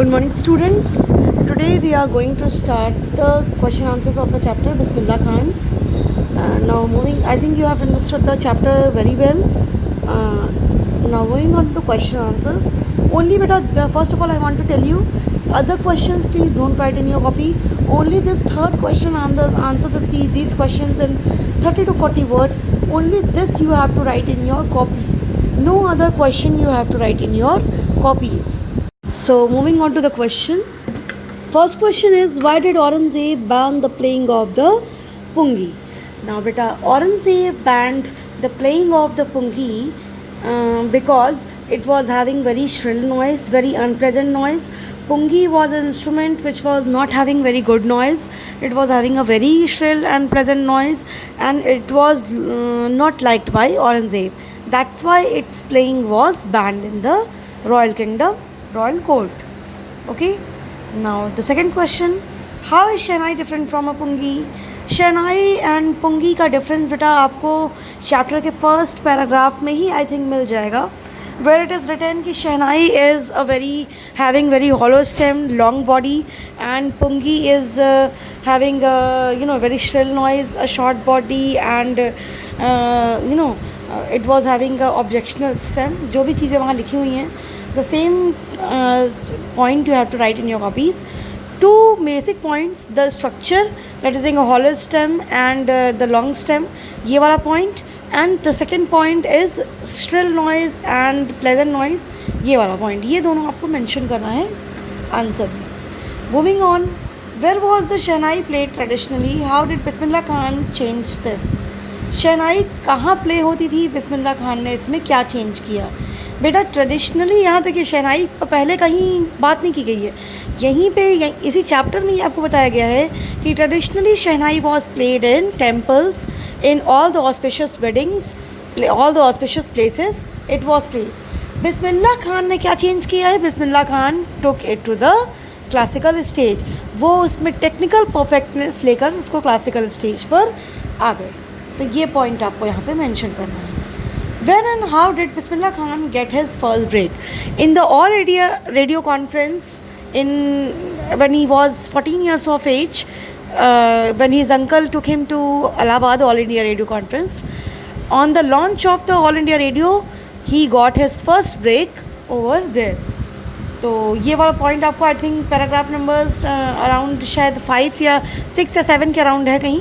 Good morning, students. Today we are going to start the question answers of the chapter Bismillah Khan. Now moving, I think you have understood the chapter very well. Now moving on to question answers. Only first of all I want to tell you, other questions please don't write in your copy. Only this third question answer these questions in 30 to 40 words. Only this you have to write in your copy. No other question you have to write in your copies. So moving on to the question. First question is, why did Aurangzeb ban the playing of the pungi? Now beta, Aurangzeb banned the playing of the pungi because it was having very shrill noise, very unpleasant noise. Pungi was an instrument which was not having very good noise. It was having a very shrill and pleasant noise, and it was not liked by Aurangzeb. That's why its playing was banned in the Royal Kingdom, Royal Court. Okay. Now the second question, how is Shehnai different from a pungi? Shehnai and pungi का difference बेटा आपको chapter के first paragraph में ही I think मिल जाएगा, where it is written कि Shehnai is having very hollow stem, long body, and pungi is having very shrill noise, a short body, and it was having a objectional stem. जो भी चीज़ें वहाँ लिखी हुई हैं, the same point you have to write in your copies. Two basic points, the structure, that is a hollow stem and the long stem, ये वाला point, and the second point is shrill noise and pleasant noise, ये वाला point. ये दोनों आपको mention करना है answer में. Moving on, where was the Shehnai played traditionally? How did Bismillah Khan change this? शहनाई कहाँ प्ले होती थी, बिस्मिल्लाह खान ने इसमें क्या चेंज किया? बेटा ट्रेडिशनली यहाँ तक कि शहनाई पहले कहीं बात नहीं की गई है, यहीं पे इसी चैप्टर में ही आपको बताया गया है कि traditionally shehnai was played in temples, in all the auspicious weddings, all the auspicious places it was played. Bismillah Khan ने क्या चेंज किया है? Bismillah Khan took it to the classical stage. वो उसमें टेक्निकल परफेक्टनेस लेकर उसको क्लासिकल स्टेज पर आ गए. तो ये पॉइंट आपको यहाँ पे मेंशन करना है. When and how did Bismillah Khan get his first break? In the All India Radio Conference when he was 14 years of age, when his uncle took him to Allahabad All India Radio Conference, on the launch of the All India Radio, he got his first break over there. तो ये वाला point आपको I think paragraph numbers around शायद 5 या 6 या 7 के around है कहीं,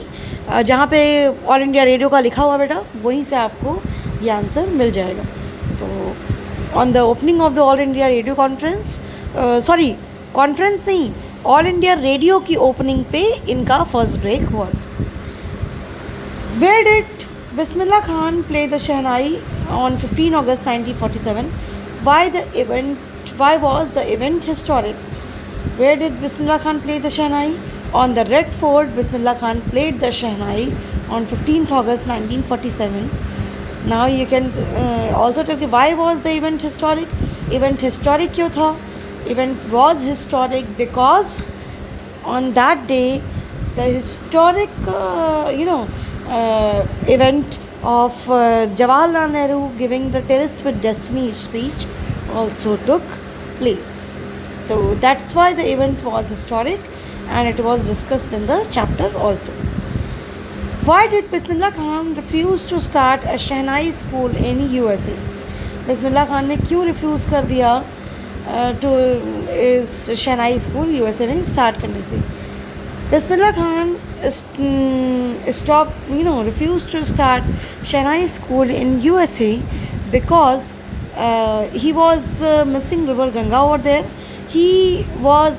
जहाँ पे ऑल इंडिया रेडियो का लिखा हुआ बेटा, वहीं से आपको ये आंसर मिल जाएगा. तो on the opening of the All India Radio conference, sorry conference नहीं, ऑल इंडिया रेडियो की ओपनिंग पे इनका फर्स्ट ब्रेक हुआ. Where did Bismillah Khan play the shehnai on 15 August 1947? Why was the event historic? Where did Bismillah Khan play the Shehnai? On the Red Fort, Bismillah Khan played the Shehnai on 15th August 1947. Now you can also tell me, why was the event historic? Event historic क्यों था? Event was historic because on that day the historic event of Jawaharlal Nehru giving the Terrorist with Destiny speech also took place. So that's why the event was historic, and it was discussed in the chapter also. Why did Bismillah Khan refuse to start a Shehnai school in USA? Bismillah Khan ने क्यों refuse कर दिया to इस Shehnai school USA में start करने से? Bismillah Khan refused to start Shehnai school in USA because he was missing river Ganga over there. He was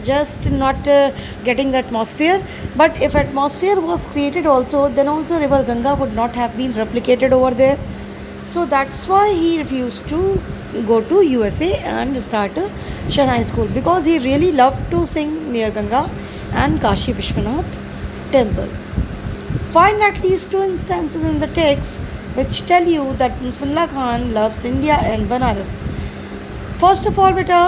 just not getting the atmosphere, but if atmosphere was created also, then also river Ganga would not have been replicated over there. So that's why he refused to go to USA and start a Shehnai school, because he really loved to sing near Ganga and Kashi Vishwanath temple. Find at least 2 instances in the text which tell you that Bismillah Khan loves India and Banaras. First of all बेटा,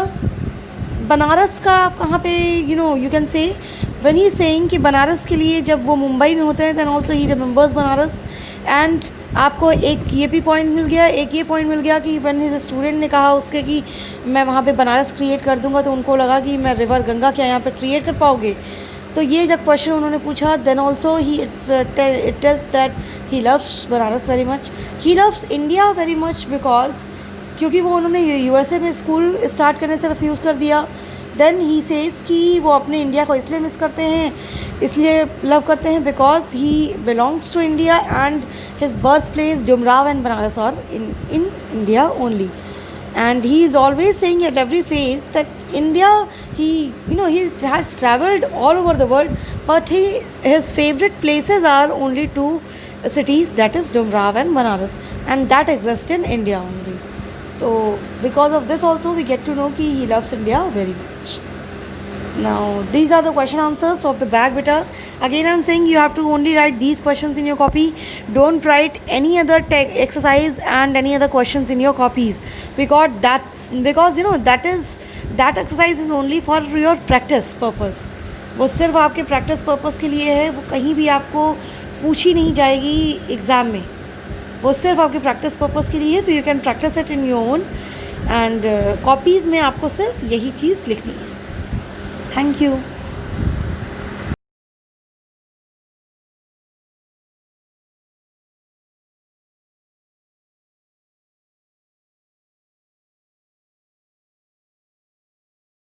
बनारस का आप कहाँ पे you can say when he is saying कि बनारस के लिए जब वो मुंबई में होते हैं, then also he remembers Banaras, and आपको एक ये भी पॉइंट मिल गया, एक ये पॉइंट मिल गया कि वन हिज स्टूडेंट ने कहा उसके कि मैं वहाँ पे बनारस क्रिएट कर दूंगा, तो उनको लगा कि मैं रिवर गंगा क्या यहाँ पे क्रिएट कर पाओगे। तो ये जब क्वेश्चन उन्होंने पूछा, then also he it tells that he loves Banaras very much, he loves India very much, because क्योंकि वो उन्होंने यूएसए में स्कूल स्टार्ट करने से रिफ्यूज़ कर दिया। देन ही सेज कि वो अपने इंडिया को इसलिए मिस करते हैं, इसलिए लव करते हैं, because he belongs to India and his birth place Dumraon and Banaras और in India only. And he is always saying at every phase that India, he has traveled all over the world, but his favorite places are only two cities, that is Dumrav and Banaras, and that exist in India only. So because of this also we get to know कि he loves India very much. Now these are the question answers of the bag beta. Again I'm saying you have to only write these questions in your copy. Don't write any other exercise and any other questions in your copies, because that exercise is only for your practice purpose. वो सिर्फ आपके practice purpose के लिए है, वो कहीं भी आपको पूछी नहीं जाएगी एग्ज़ाम में, वो सिर्फ आपके प्रैक्टिस पर्पस के लिए है। तो you can practice it in your own, and copies में आपको सिर्फ यही चीज़ लिखनी है। Thank you.